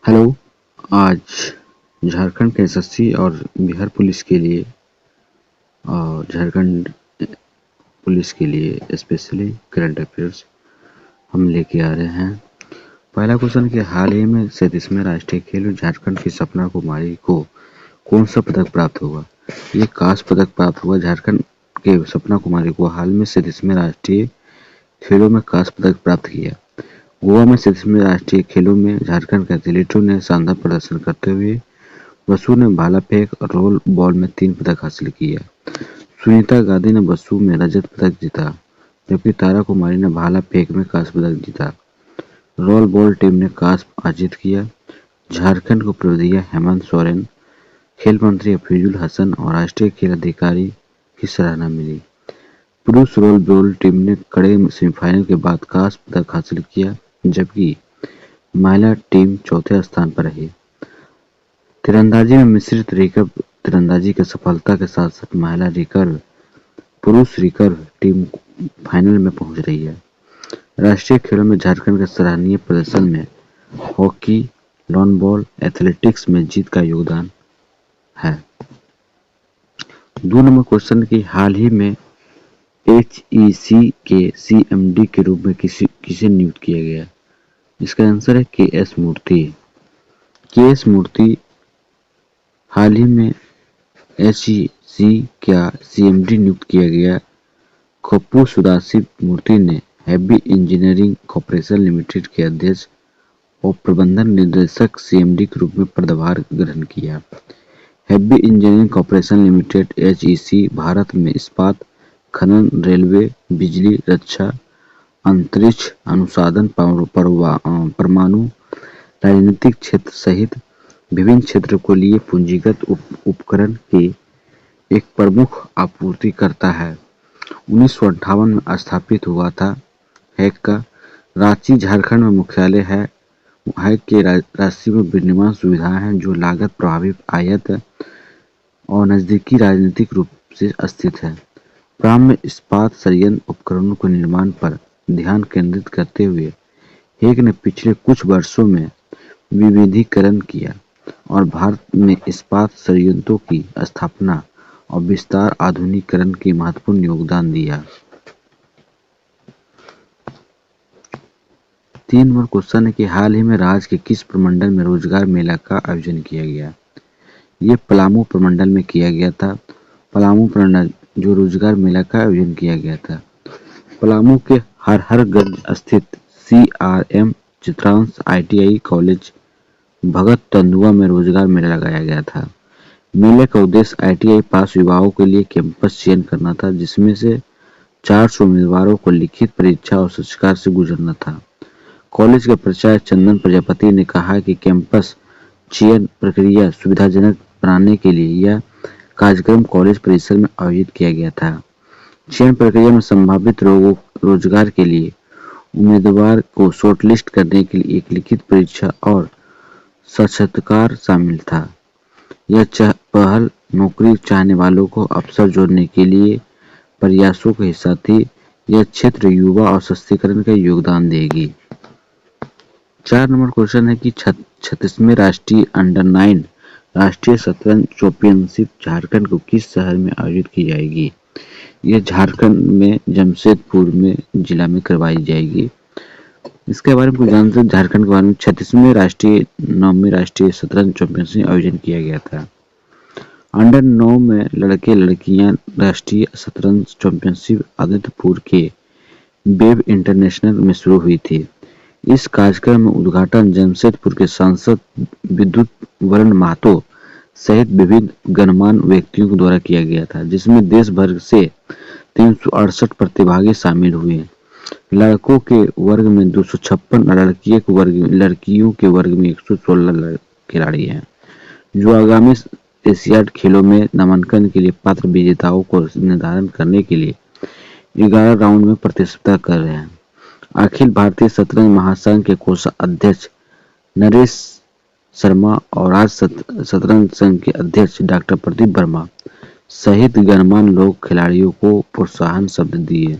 Hello. आज झारखंड के SSC और बिहार पुलिस के लिए और झारखंड पुलिस के लिए स्पेशली करंट अफेयर्स हम लेके आ रहे हैं। पहला क्वेश्चन कि हाल ही में 37वें राष्ट्रीय खेल में झारखंड की सपना कुमारी को कौन सा पदक प्राप्त हुआ? ये कांस्य पदक प्राप्त हुआ। झारखंड के सपना कुमारी को हाल में 37वें राष्ट्रीय खेलों में कांस्य पदक प्राप्त किया। गोवा में 37वें राष्ट्रीय खेलों में झारखंड के एथलीटों ने शानदार प्रदर्शन करते हुए बसु ने भाला फेंक और रोल बॉल में 3 पदक हासिल किया। सुनीता गांधी ने बसु में रजत पदक जीता, जबकि तारा कुमारी ने भाला फेंक में कांस्य पदक जीता। रोल बॉल टीम ने कांस्य अर्जित किया। झारखंड को प्रबंधिया हेमंत सोरेन, खेल मंत्री हफीजुल हसन और राष्ट्रीय खेल अधिकारी की सराहना मिली। पुरुष रोल बॉल टीम ने कड़े सेमीफाइनल के बाद कांस्य पदक हासिल किया, जबकि महिला टीम चौथे स्थान पर रही। तीरंदाजी में मिश्रित रिकर्व तीरंदाजी की सफलता के साथ साथ महिला रिकर्व, पुरुष रिकर्व टीम फाइनल में पहुंच रही है। राष्ट्रीय खेलों में झारखंड के सराहनीय प्रदर्शन में हॉकी, लॉन बॉल, एथलेटिक्स में जीत का योगदान है। 2 नंबर क्वेश्चन की हाल ही में HEC के CMD के रूप में किसे नियुक्त किया गया? इसका आंसर है KS मूर्ति। KS मूर्ति हाल ही में HEC का CMD नियुक्त किया गया। खप्पू सुदासी मूर्ति ने हैवी इंजीनियरिंग कॉर्पोरेशन लिमिटेड के अध्यक्ष और प्रबंधन निदेशक CMD के रूप में पदभार ग्रहण किया। Heavy engineering corporation limited HEC Bharat में इस्पात, खनन, रेलवे, बिजली, रक्षा, अंतरिक्ष अनुसंधान, परमाणु, राजनीतिक क्षेत्र सहित विभिन्न क्षेत्रों के लिए पूंजीगत उपकरण के एक प्रमुख आपूर्तिकर्ता है। 1958 में स्थापित हुआ था। हैक का रांची झारखंड में मुख्यालय है। हैक के रांची में विनिर्माण सुविधाएं हैं जो लागत प्रभावी, आयत और नजदीकी राजनीतिक रूप से स्थित है। प्रारंभ में इस्पात संयंत्र उपकरणों के निर्माण पर ध्यान केंद्रित करते हुए हैक ने पिछले कुछ वर्षों में विविधीकरण किया और भारत में इस्पात संयंत्रों की स्थापना और विस्तार आधुनिकीकरण की महत्वपूर्ण योगदान दिया। 3 नंबर क्वेश्चन है कि हाल ही में राज्य के किस प्रमंडल में रोजगार मेला का आयोजन किया गया? ये पलामू प्रमंडल में किया गया था। पलामू प्रमंडल जो रोजगार मेला का आयोजन किया गया था। पलामू के हरहरगंज स्थित CRM चित्रांश ITI कॉलेज भगत तंदुआ में रोजगार मेला लगाया गया था। मेले का उद्देश्य ITI पास युवाओं के लिए कैंपस चयन करना था, जिसमें से 400 उम्मीदवारों को लिखित परीक्षा और संस्कार से गुजरना था। कॉलेज के प्राचार्य चंदन प्रजापति ने कहा कि कैंपस चयन प्रक्रिया सुविधाजनक बनाने के लिए यह कार्यक्रम कॉलेज परिसर में आयोजित किया गया था। चयन प्रक्रिया में संभावित रोजगार के लिए उम्मीदवार को शॉर्टलिस्ट करने के लिए एक लिखित परीक्षा और साक्षात्कार शामिल था। यह पहल नौकरी चाहने वालों को अवसर जोड़ने के लिए प्रयासों का हिस्सा थी। यह क्षेत्र युवा और सशक्तिकरण का योगदान देगी। 4 नंबर क्वेश्चन है कि 36वें राष्ट्रीय अंडर-9 राष्ट्रीय शतरंज चैंपियनशिप झारखंड को किस शहर में आयोजित की जाएगी? यह झारखंड में जमशेदपुर में जिला में करवाई जाएगी। इसके बारे में कुछ जानते हैं। झारखंड के बारे में 36वें राष्ट्रीय 9वीं राष्ट्रीय शतरंज चैंपियनशिप आयोजन किया गया था। अंडर 9 में लड़के लड़कियां राष्ट्रीय शतरंज चैंपियनशिप आदित्यपुर के वेब इंटरनेशनल में शुरू हुई थी। इस कार्यक्रम में उद्घाटन जमशेदपुर के सांसद विद्युत वरण महतो सहित विभिन्न गणमान्य व्यक्तियों के द्वारा किया गया था, जिसमें देश भर से 368 प्रतिभागी शामिल हुए। लड़कों के वर्ग में 256, लड़कियों के वर्ग में 116 खिलाड़ी हैं, जो आगामी एशियाड खेलों में नामांकन के लिए पात्र विजेताओं को निर्धारण करने के लिए 11 राउंड में प्रतिस्पर्धा कर रहे हैं। अखिल भारतीय शतरंज महासंघ के कोषाध्यक्ष नरेश शर्मा और राज्य शतरंज संघ के अध्यक्ष डॉक्टर प्रदीप वर्मा सहित गणमान्य लोग खिलाड़ियों को प्रोत्साहन शब्द दिए।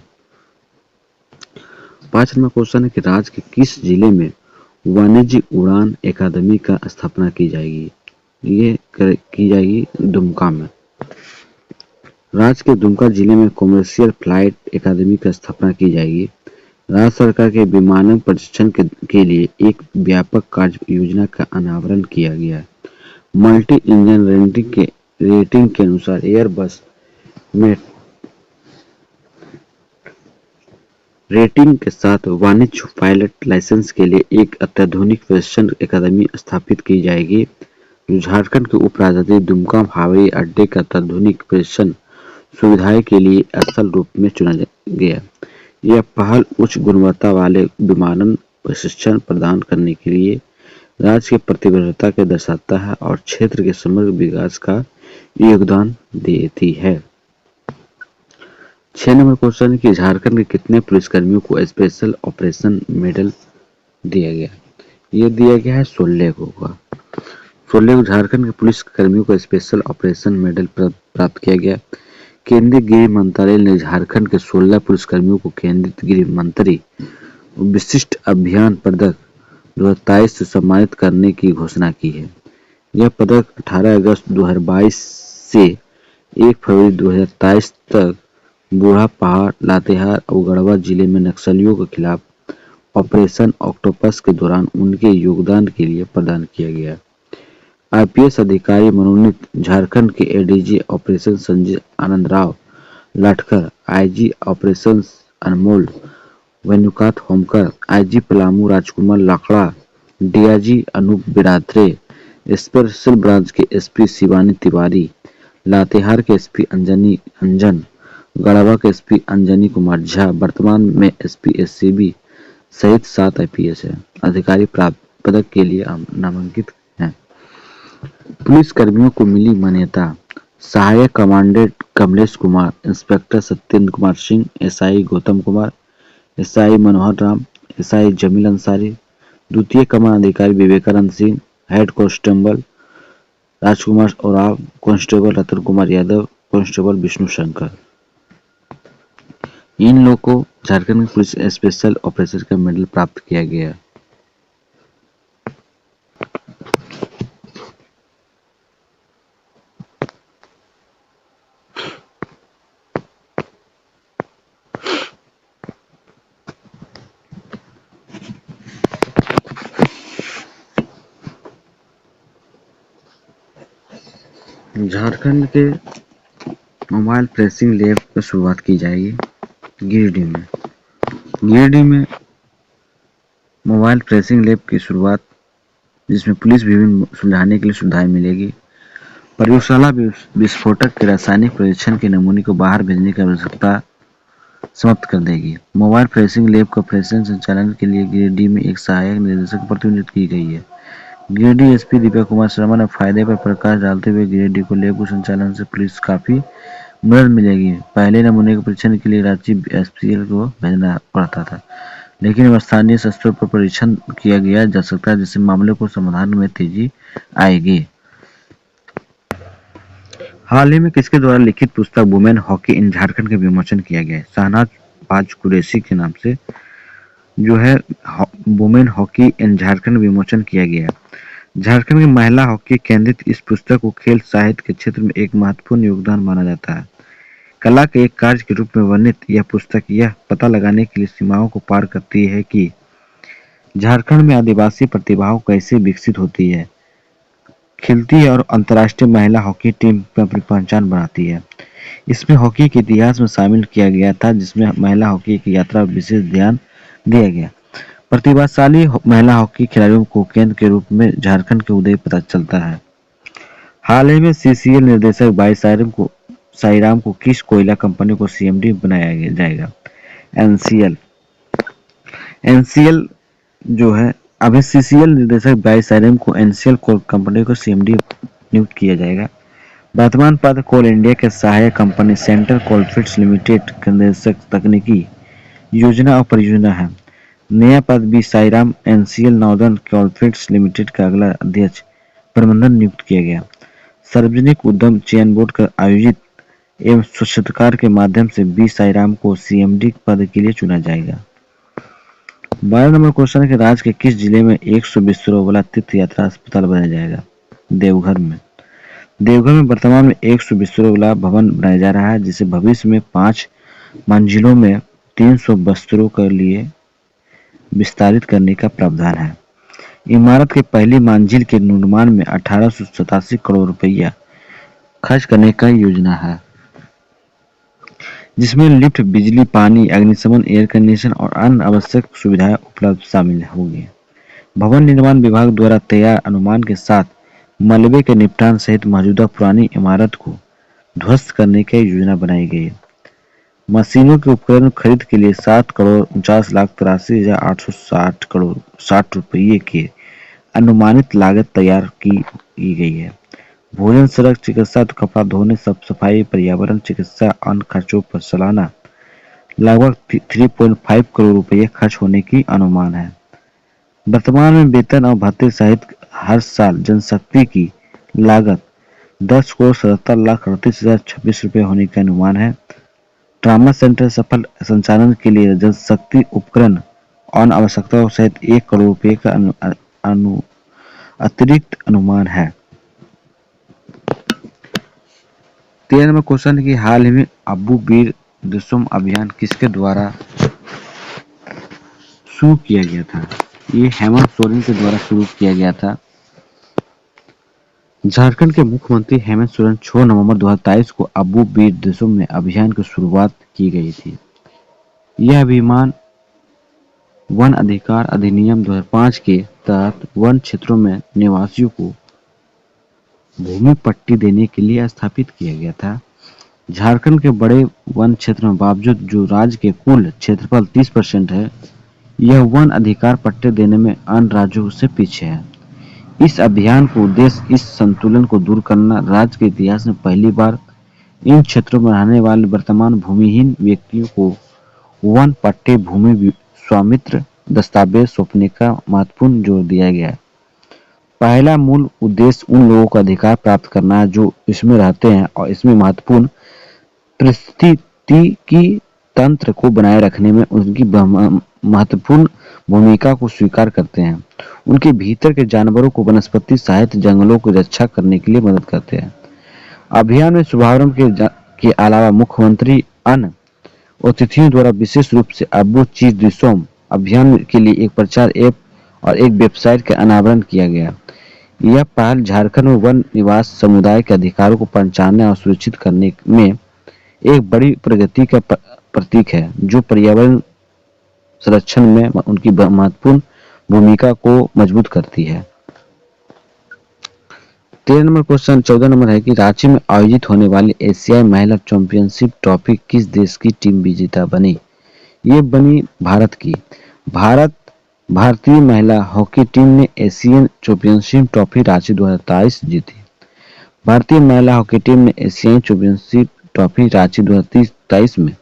5 नंबर क्वेश्चन है कि राज्य के किस जिले में वाणिज्य उड़ान अकादमी का स्थापना की जाएगी। की जाएगी दुमका में। राज्य के दुमका जिले में कॉमर्शियल फ्लाइट अकादमी की स्थापना की जाएगी। राज्य सरकार के विमानन प्रशिक्षण के लिए एक व्यापक कार्य योजना का अनावरण किया गया है। मल्टी इंजन रेटिंग के अनुसार एयरबस में रेटिंग के साथ वाणिज्य पायलट लाइसेंस के लिए एक अत्याधुनिक प्रशिक्षण अकादमी स्थापित की जाएगी, जो झारखंड के उपराजधानी दुमका हवाई अड्डे का अत्याधुनिक प्रशिक्षण सुविधाएं के लिए असल रूप में चुना गया। यह पहल उच्च गुणवत्ता वाले विमानन प्रशिक्षण प्रदान करने के लिए राज्य की प्रतिबद्धता को दर्शाता है और क्षेत्र के समग्र विकास का योगदान देती है। 6 नंबर क्वेश्चन है कि झारखंड के कितने पुलिसकर्मियों को स्पेशल ऑपरेशन मेडल दिया गया? ये दिया गया है 16 को। 16 को झारखंड के पुलिस कर्मियों को स्पेशल ऑपरेशन मेडल प्राप्त किया गया। केंद्रीय गृह मंत्रालय ने झारखंड के 16 पुलिसकर्मियों को केंद्रीय गृह मंत्री विशिष्ट अभियान पदक 2023 से सम्मानित करने की घोषणा की है। यह पदक 18 अगस्त 2022 से 1 फरवरी 2023 तक बूढ़ा पहाड़, लातेहार और गढ़वा जिले में नक्सलियों के खिलाफ ऑपरेशन ऑक्टोपस के दौरान उनके योगदान के लिए प्रदान किया गया। आईपीएस अधिकारी मनोनीत झारखंड के एडीजी ऑपरेशन संजय आनंद राव लाठकर, आईजी ऑपरेशन अनमोल वेनुकात होमकर, आईजी पलामू राजकुमार Lakra, DIG Anoop बिरादरे, special branch के एसपी शिवानी तिवारी, लातेहार के एसपी अंजन, गढ़वा के एसपी अंजनी कुमार झा वर्तमान में एसपी एससीबी सहित 7 आईपीएस अधिकारी प्राप्त पदक के लिए नामांकित हैं। पुलिस कर्मियों को मिली मान्यता। सहायक commandant Kamlesh Kumar, inspector Satyendra Kumar Singh, SI Gautam Kumar, SI Manohar Ram, SI Jamil Ansari, द्वितीय कमान अधिकारी Vivekanand Singh, head constable Rajkumar Oraon, constable Ratan Kumar Yadav, constable Vishnu Shankar. इन लोगों को झारखंड पुलिस स्पेशल ऑपरेशन का मेडल प्राप्त किया गया। झारखंड के मोबाइल ट्रेसिंग लैब की शुरुआत की जाएगी गिरिडीह में। गिरिडीह में मोबाइल ट्रेसिंग लैब की शुरुआत, जिसमें पुलिस विभिन्न सुलझाने के लिए सुविधाएं मिलेगी। प्रयोगशाला विस्फोटक के रासायनिक परीक्षण के नमूने को बाहर भेजने की आवश्यकता समाप्त कर देगी। मोबाइल ट्रेसिंग लैब का ऑपरेशन संचालन के लिए गिरिडीह में एक सहायक निदेशक प्रतिनियुक्त की गई है। गिरिडीह एसपी दीपक कुमार शर्मा ने फायदे पर प्रकाश डालते हुए गिरिडीह को लैब संचालन से पुलिस काफी मदद मिलेगी। पहले नमूने के परीक्षण के लिए रांची एसपीएल को भेजना पड़ता था, लेकिन अब स्थानीय स्तर पर परीक्षण किया गया जा सकता है, जिससे मामले को समाधान में तेजी आएगी। हाल ही में किसके द्वारा लिखित पुस्तक वुमेन हॉकी इन झारखंड का विमोचन किया गया है? शहनाज बाज कुरैशी के नाम से जो है वुमेन हॉकी इन झारखंड विमोचन किया गया है। झारखंड की महिला हॉकी केंद्रित इस पुस्तक को खेल साहित्य के क्षेत्र में एक महत्वपूर्ण योगदान माना जाता है। कला के एक कार्य के रूप में वर्णित यह पुस्तक यह पता लगाने के लिए सीमाओं को पार करती है कि झारखंड में आदिवासी प्रतिभाओं कैसे विकसित होती है, खिलती है और अंतर्राष्ट्रीय महिला हॉकी टीम में अपनी पहचान बनाती है। इसमें हॉकी के इतिहास में शामिल किया गया था, जिसमें महिला हॉकी की यात्रा विशेष ध्यान दिया गया। प्रतिभाशाली महिला हॉकी खिलाड़ियों को केंद्र के रूप में झारखंड के उदय पता चलता है। हाल ही में सीसीएल निर्देशक भाई साईराम को किस कोयला कंपनी को सीएमडी बनाया जाएगा? एनसीएल जो है अभी सीसीएल निर्देशक भाई साईराम को एनसीएल कोल कंपनी को सीएमडी नियुक्त किया जाएगा। वर्तमान पद कोल इंडिया के सहायक कंपनी सेंट्रल कोलफील्ड्स लिमिटेड के निर्देशक तकनीकी योजना और परियोजना है। नया पद B Sairam NCL Northern Coalfields Limited का अगला अध्यक्ष प्रबंधन नियुक्त किया गया। सार्वजनिक उद्यम चयन बोर्ड का आयोजित एवं साक्षात्कार के माध्यम से बी साईराम को सीएमडी पद के लिए चुना जाएगा। 12 नंबर क्वेश्चन है कि राज्य के किस जिले में 100 बिस्तरों वाला तीर्थ यात्रा अस्पताल बनाया जाएगा? देवघर में। देवघर में वर्तमान में 100 बिस्तरों वाला भवन बनाया जा रहा है, जिसे भविष्य में 5 मंजिलों में 300 बिस्तरों के लिए विस्तारित करने का प्रावधान है। इमारत के पहली मंजिल के निर्माण में 1887 करोड़ रुपया खर्च करने का योजना है, जिसमें लिफ्ट, बिजली, पानी, अग्निशमन, एयर कंडीशन और अन्य आवश्यक सुविधाएं उपलब्ध शामिल होंगी। भवन निर्माण विभाग द्वारा तैयार अनुमान के साथ मलबे के निपटान सहित मौजूदा पुरानी इमारत को ध्वस्त करने की योजना बनाई गई है। मशीनों के उपकरण खरीद के लिए 7,49,83,860 रुपये की अनुमानित लागत तैयार की गई है। भोजन, सड़क, चिकित्सा, कपड़ा धोने, साफ सफाई, पर्यावरण, चिकित्सा, अन्य खर्चों पर सालाना लगभग 3.5 करोड़ रुपये खर्च होने की अनुमान है। वर्तमान में वेतन और भत्ते सहित हर साल जनशक्ति की लागत 10,77,38,026 रुपये होने का अनुमान है। ट्रामा सेंटर सफल संचालन के लिए जनशक्ति उपकरण और आवश्यकताओं सहित 1 करोड़ रुपये का अतिरिक्त अनुमान है। 13 नंबर क्वेश्चन है कि हाल ही में अबू वीर दिसोम अभियान किसके द्वारा शुरू किया गया था? ये हेमंत सोरेन के द्वारा शुरू किया गया था। झारखंड के मुख्यमंत्री हेमंत सोरेन 6 नवंबर 2023 को अबू वीर दिसोम में अभियान की शुरुआत की गई थी। यह अभियान वन अधिकार अधिनियम 2005 के तहत वन क्षेत्रों में निवासियों को भूमि पट्टी देने के लिए स्थापित किया गया था। झारखंड के बड़े वन क्षेत्र में बावजूद जो राज्य के कुल क्षेत्रफल 30% है, यह वन अधिकार पट्टे देने में अन्य राज्यों से पीछे है। इस अभियान का उद्देश्य इस संतुलन को दूर करना, राज्य के इतिहास में पहली बार इन क्षेत्रों में रहने वाले वर्तमान भूमिहीन व्यक्तियों को वन पट्टे, भूमि स्वामित्व दस्तावेज सौंपने का महत्वपूर्ण जोर दिया गया है। पहला मूल उद्देश्य उन लोगों का अधिकार प्राप्त करना है जो इसमें रहते हैं और इसमें महत्वपूर्ण पारिस्थितिकी तंत्र को बनाए रखने में उनकी महत्वपूर्ण भूमिका को स्वीकार करते हैं। उनके भीतर के जानवरों को वनस्पति साहित्य, जंगलों की रक्षा करने के लिए मदद करते हैं। अभियान में शुभारंभ के अलावा मुख्यमंत्री अन्य अतिथियों द्वारा विशेष रूप से अबू चीर दिसोम अभियान के लिए एक प्रचार ऐप और एक वेबसाइट का अनावरण किया गया। यह पहल झारखंड में वन निवास समुदाय के अधिकारों को पहचानने और सुरक्षित करने में एक बड़ी प्रगति का प्रतीक है, जो पर्यावरण संरक्षण में उनकी महत्वपूर्ण भूमिका को मजबूत करती है। 13 नंबर क्वेश्चन 14 नंबर है कि रांची में आयोजित होने वाली एशियाई महिला चैंपियनशिप ट्रॉफी किस देश की टीम विजेता बनी? ये बनी भारत की। भारतीय महिला हॉकी टीम ने एशियन चैंपियनशिप ट्रॉफी रांची 2023 जीती। भारतीय महिला हॉकी टीम ने एशियाई चैंपियनशिप ट्रॉफी रांची 2023 में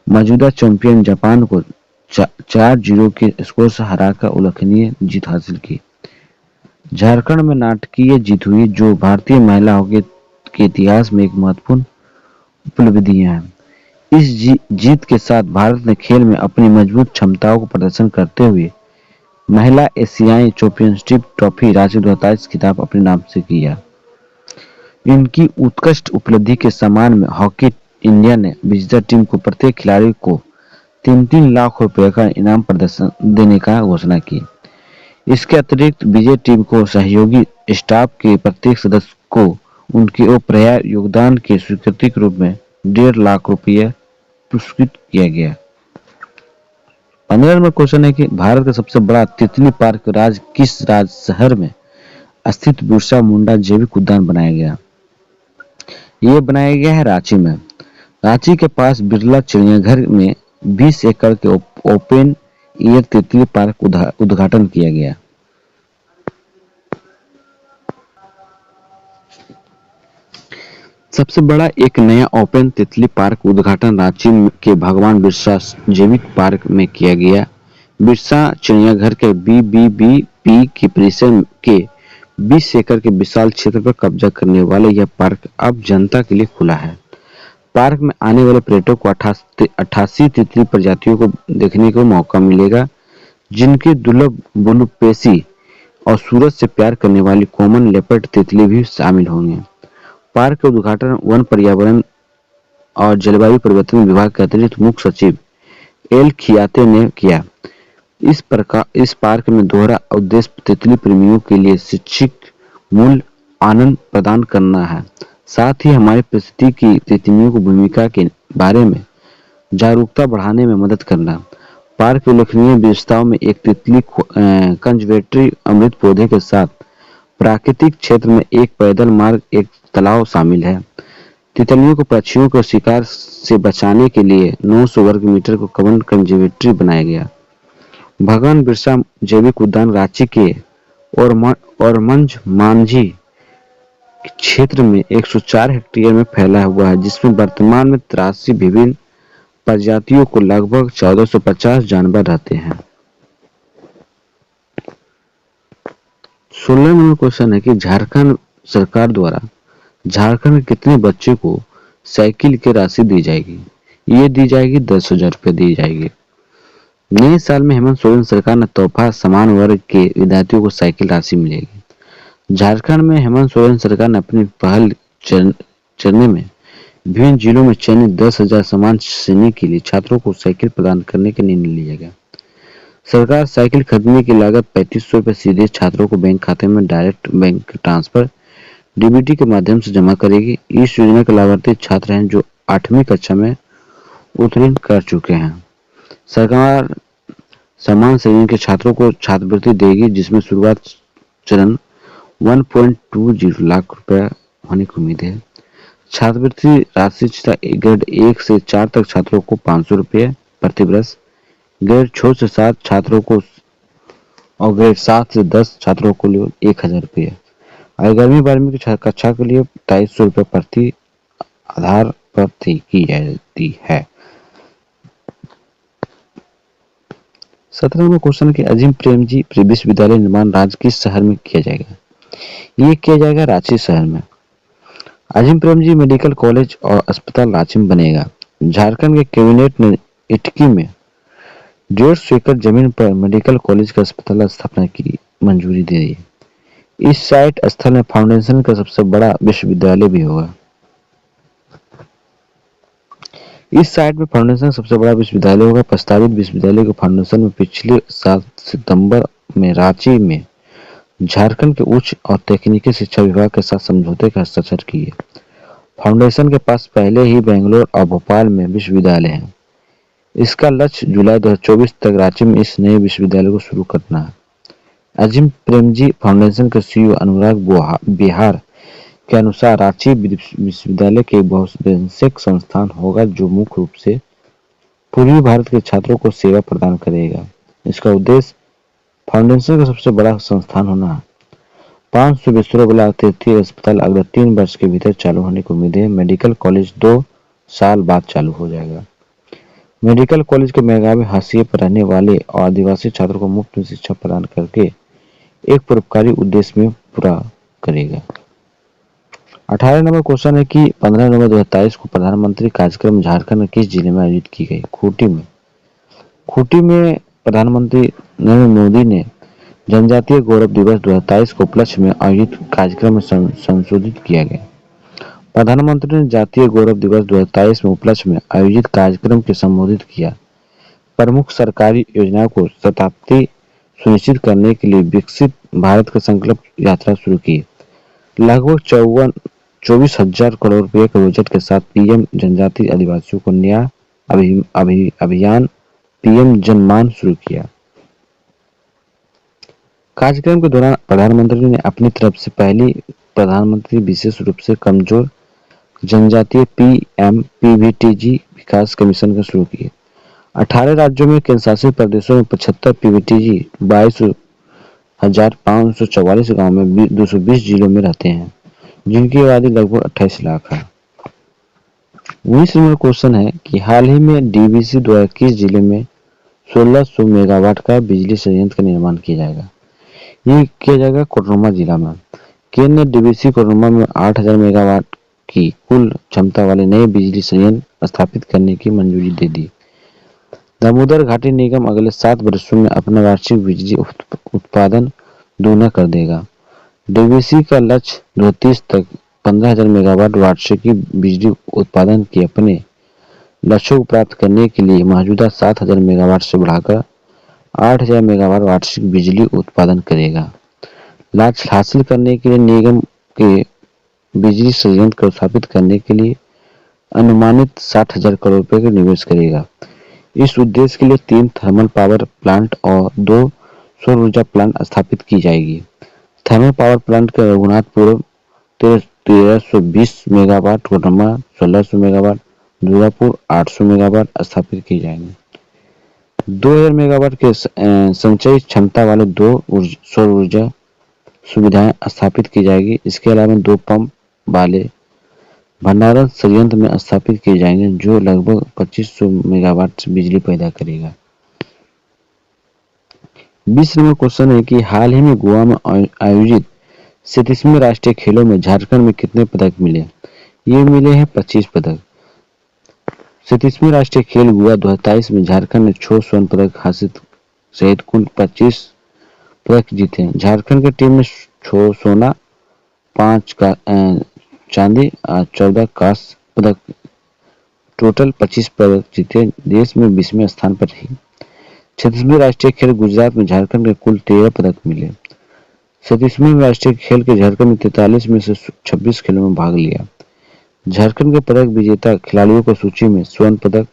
मौजूदा चैंपियन जापान को 4-0 के स्कोर से हराकर उल्लेखनीय जीत हासिल की। झारखंड में नाटकीय जीत हुई, जो भारतीय महिला हॉकी के इतिहास में एक महत्वपूर्ण उपलब्धियां हैं। इस जीत के साथ भारत ने खेल में अपनी मजबूत क्षमताओं को प्रदर्शन करते हुए महिला एशियाई चैंपियनशिप ट्रॉफी रांची 2023 खिताब अपने नाम से किया। इनकी उत्कृष्ट उपलब्धि के सम्मान में हॉकी इंडिया ने विजेता टीम को प्रत्येक खिलाड़ी को 3-3 लाख रुपए का इनाम प्रदर्शन देने का घोषणा की। इसके अतिरिक्त विजय टीम को सहयोगी स्टाफ के प्रत्येक सदस्य को उनके अप्रयास योगदान के स्वीकृति के रूप में 1.5 लाख रुपये पुरस्कृत किया गया। 15 नंबर क्वेश्चन है कि भारत का सबसे बड़ा तितली पार्क राज्य किस राज्य शहर में स्थित बिरसा मुंडा जैविक उद्यान बनाया गया? ये बनाया गया है रांची में। रांची के पास बिरला चिड़ियाघर में 20 एकड़ के ओपन एयर तितली पार्क उद्घाटन किया गया। सबसे बड़ा एक नया ओपन तितली पार्क उद्घाटन रांची के भगवान बिरसा जैविक पार्क में किया गया। बिरसा चिड़ियाघर के BBBP के परिसर के 20 एकड़ के विशाल क्षेत्र पर कब्जा करने वाला यह पार्क अब जनता के लिए खुला है। पार्क में आने वाले पर्यटकों को 88 तितली प्रजातियों को देखने को मौका मिलेगा, जिनके दुर्लभ बुलूपेसी और सूरज से प्यार करने वाली कॉमन लेपर्ड तितली भी शामिल होंगे। पार्क का उद्घाटन वन पर्यावरण और जलवायु परिवर्तन विभाग के अतिरिक्त मुख्य सचिव एल खियाते ने किया। इस पार्क में दोहरा उद्देश्य तितली प्रेमियों के लिए शैक्षिक मूल्य आनंद प्रदान करना है, साथ ही हमारी परिस्थिति की तितलियों की भूमिका के बारे में जागरूकता बढ़ाने में मदद करना। पार्क की उल्लेखनीय विशेषताओं में एक तितली कंजर्वेटरी अमृत पौधे के साथ प्राकृतिक क्षेत्र में एक पैदल मार्ग, एक तालाब शामिल है। तितलियों को पक्षियों को शिकार से बचाने के लिए 900 वर्ग मीटर को कवन कंजर्वेटरी बनाया गया। भगवान बिरसा जैविक उद्यान रांची के औरमंझ मांझी क्षेत्र में 104 हेक्टेयर में फैला हुआ है, जिसमें वर्तमान में 83 विभिन्न प्रजातियों को लगभग 1450 जानवर रहते हैं। 16 नंबर क्वेश्चन है कि झारखंड सरकार द्वारा झारखंड के कितने बच्चे को साइकिल की राशि दी जाएगी? ये दी जाएगी 10,000 रुपये दी जाएगी। नए साल में हेमंत सोरेन सरकार ने तोहफा समान वर्ग के विद्यार्थियों को साइकिल राशि मिलेगी। झारखंड में हेमंत सोरेन सरकार ने अपनी पहल चरने में विभिन्न जिलों में चयनित 10,000 समान श्रेणी के लिए छात्रों को साइकिल प्रदान करने का निर्णय लिया गया। सरकार साइकिल खरीदने की लागत 3500 रुपये सीधे छात्रों को बैंक खाते में डायरेक्ट बैंक ट्रांसफर डीबीटी के माध्यम से जमा करेगी। इस योजना के लाभार्थी छात्र हैं जो 8वीं कक्षा में उत्तीर्ण कर चुके हैं। सरकार समान श्रेणी के छात्रों को छात्रवृत्ति देगी, जिसमें शुरुआत चरण 1.20 लाख रुपए होने की उम्मीद है। छात्रवृत्ति राशि ग्रेड 1 से 4 तक छात्रों को 500 रुपये प्रति वर्ष, ग्रेड 6 से 7 छात्रों को और ग्रेड 7 से 10 छात्रों को लिए 1,000 रुपये। 11वीं-12वीं की कक्षा के लिए 250 रुपये प्रति आधार पर की जाती है। 17 नंबर क्वेश्चन के अजीम प्रेमजी विश्वविद्यालय निर्माण राज्य किस शहर में किया जाएगा? ये किया जाएगा रांची शहर में। अजीम प्रेमजी मेडिकल कॉलेज और अस्पताल रांची में बनेगा। झारखंड के कैबिनेट ने इटकी में 150 एकड़ जमीन पर मेडिकल कॉलेज का अस्पताल स्थापना की मंजूरी दे दी। इस साइट स्थल में फाउंडेशन का सबसे बड़ा विश्वविद्यालय भी होगा। इस साइट में फाउंडेशन सबसे बड़ा विश्वविद्यालय होगा। प्रस्तावित विश्वविद्यालय के फाउंडेशन में पिछले साल सितंबर में रांची में झारखंड के उच्च और तकनीकी शिक्षा विभाग के साथ समझौते का हस्ताक्षर किए। फाउंडेशन के पास पहले ही बेंगलोर और भोपाल में विश्वविद्यालय हैं। इसका लक्ष्य जुलाई 2024 तक रांची में इस नए विश्वविद्यालय को शुरू करना है। अजीम प्रेमजी फाउंडेशन के सीईओ अनुराग बिहार के अनुसार रांची विश्वविद्यालय के बहुशैक्षिक संस्थान होगा जो मुख्य रूप से पूर्वी भारत के छात्रों को सेवा प्रदान करेगा। इसका उद्देश्य फाउंडेशन का सबसे बड़ा संस्थान होना है। 500 बिस्तरों वाला अतिरिक्त अस्पताल अगले 3 वर्ष के भीतर चालू होने की उम्मीद है। मेडिकल कॉलेज 2 साल बाद चालू हो जाएगा। मेडिकल कॉलेज के मेघावी हाशिए पर रहने वाले और आदिवासी छात्रों को मुफ्त में शिक्षा प्रदान करके एक परोपकारी उद्देश्य में पूरा करेगा। 18 नंबर क्वेश्चन है कि 15 नवंबर 2023 को प्रधानमंत्री कार्यक्रम झारखंड में किस जिले में आयोजित की गई? खूंटी में। खूंटी में प्रधानमंत्री नरेंद्र मोदी ने जनजातीय गौरव दिवस 2023 को उपलक्ष्य में आयोजित कार्यक्रम में संशोधित किया गया। प्रधानमंत्री ने जातीय गौरव दिवस 2023 में उपलक्ष्य में आयोजित कार्यक्रम के संबोधित किया। प्रमुख सरकारी योजनाओं को शताब्दी सुनिश्चित करने के लिए विकसित भारत का संकल्प यात्रा शुरू की। लगभग 24,000 करोड़ रुपए के बजट के साथ पीएम जनजातीय आदिवासियों को नया अभियान पीएम जनमान शुरू किया। कार्यक्रम के दौरान प्रधानमंत्री ने अपनी तरफ से पहली प्रधानमंत्री विशेष रूप से कमजोर जनजातीय पीएमपीवीटीजी विकास कमीशन का शुरू किए। 18 राज्यों में केंद्रशासित प्रदेशों में 75 पीवीटीजी 22,544 गाँव में 220 जिलों में रहते हैं, जिनकी आबादी लगभग 28 लाख है। 19 नंबर क्वेश्चन है कि हाल ही में डीवीसी द्वारा किस जिले में 1600 मेगावाट का बिजली संयंत्र का निर्माण किया जाएगा? ये किया जाएगा कोडरमा जिला में। केंद्र ने डीवीसी कोडरमा में 8,000 मेगावाट की कुल क्षमता वाले नए बिजली संयंत्र स्थापित करने की मंजूरी दे दी। दामोदर घाटी निगम अगले 7 वर्षों में अपना वार्षिक बिजली उत्पादन दोगुना कर देगा। डीवीसी का लक्ष्य 2030 तक 15,000 मेगावाट वार्षिक बिजली उत्पादन के अपने लक्ष्यों को प्राप्त करने के लिए मौजूदा 7,000 मेगावाट से बढ़ाकर 8,000 मेगावाट वार्षिक बिजली उत्पादन करेगा। लक्ष्य हासिल करने के लिए निगम के बिजली संयंत्र को स्थापित करने के लिए अनुमानित 60,000 करोड़ रुपए का निवेश करेगा। इस उद्देश्य के लिए 3 थर्मल पावर प्लांट और 2 सौर ऊर्जा प्लांट स्थापित की जाएगी। थर्मल पावर प्लांट के Raghunathpuram 1320 megawatt, Koderma 1600 megawatt, Durgapur 800 megawatt स्थापित किए जाएंगे। 2000 मेगावाट के संचयी क्षमता वाले 2 सौर ऊर्जा सुविधाएं स्थापित की जाएगी। इसके अलावा 2 पंप वाले भंडारण संयंत्र में स्थापित किए जाएंगे जो लगभग 2500 मेगावाट से बिजली पैदा करेगा। 20 नंबर क्वेश्चन है कि हाल ही में गोवा में आयोजित 37वें राष्ट्रीय खेलों में झारखंड में कितने पदक मिले? ये मिले हैं 25 पदक। 37वें राष्ट्रीय खेल गोवा 2023 में झारखंड ने 6 स्वर्ण पदक हासिल सहित कुल 25 पदक जीते। झारखंड की टीम ने 6 सोना, 5 चांदी और 14 कांस्य पदक, टोटल 25 पदक जीते। देश में 20वें स्थान पर रही। 36वें राष्ट्रीय खेल गुजरात में झारखंड के कुल 13 पदक मिले। 37वें राष्ट्रीय खेल के झारखंड ने 43 में से 26 खेलों में भाग लिया। झारखंड के पदक विजेता खिलाड़ियों की सूची में स्वर्ण पदक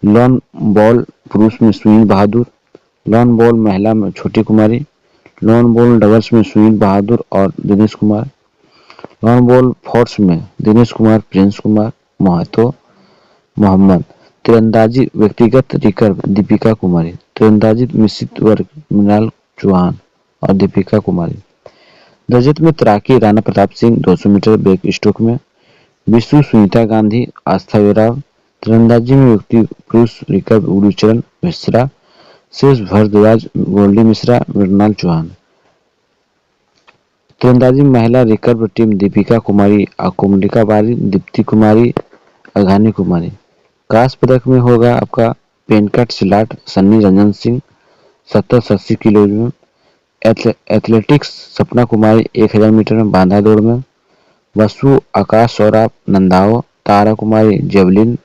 लॉन बॉल पुरुष में सुनील बहादुर, लॉन बॉल महिला में छोटी कुमारी, लॉन बॉल डबल्स में सुनील बहादुर और Dinesh Kumar, lawn ball force में दिनेश कुमार, प्रिंस कुमार महतो, मोहम्मद, तीरंदाजी व्यक्तिगत रिकर्व दीपिका कुमारी, तीरंदाजी मिश्रित वर्ग मृणाल चौहान और दीपिका कुमारी। रजत में तैराकी Rana Pratap Singh 200 metre breaststroke में, विष्णु सुनीता गांधी, आस्था वेराव, तीरंदाजी में व्यक्ति पुरुष रिकर्व गुरुचरण मिश्रा, शेष भारद्वाज, गोल्डी मिश्रा, मृणाल चौहान। तीरंदाजी महिला रिकर्व टीम दीपिका कुमारी, कोमलिका बारी, दीप्ति कुमारी, अघानी कुमारी। कांस्य पदक में होगा आपका पेनकट सिलाट सन्नी रंजन सिंह 70 से 80 किलो में, एथलेटिक्स सपना कुमारी 1000 मीटर में बांधा दौड़ में, वसु आकाश सौराब नंदाओ, तारा कुमारी जेवलिन,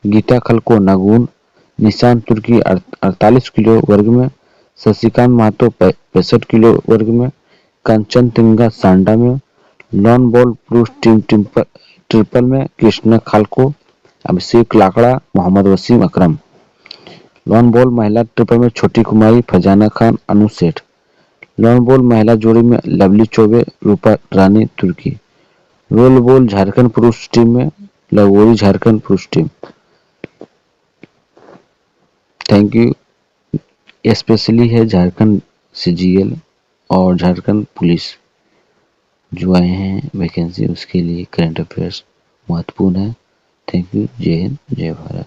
गीता खलको नगुन, निशान तुर्की 48 किलो वर्ग में, शशिकांत महतो 65 किलो वर्ग में, कंचन तिंगा सांडा में, लॉन बॉल पुरुष टीम ट्रिपल में कृष्णा खालको, अभिषेक लाकड़ा, मोहम्मद वसीम अकरम। लॉन बॉल महिला ट्रिपल में छोटी कुमारी, फरजाना खान, अनु सेठ। लॉन बॉल महिला जोड़ी में लवली चौबे, रूपा रानी तुर्की। रोल बॉल झारखंड पुरुष टीम में लगोरी झारखंड पुरुष टीम। Thank you. स्पेशली है झारखंड सीजीएल और झारखंड पुलिस जो आए हैं वैकेंसी, उसके लिए करंट अफेयर्स महत्वपूर्ण है। Thank you. जय हिंद, जय भारत।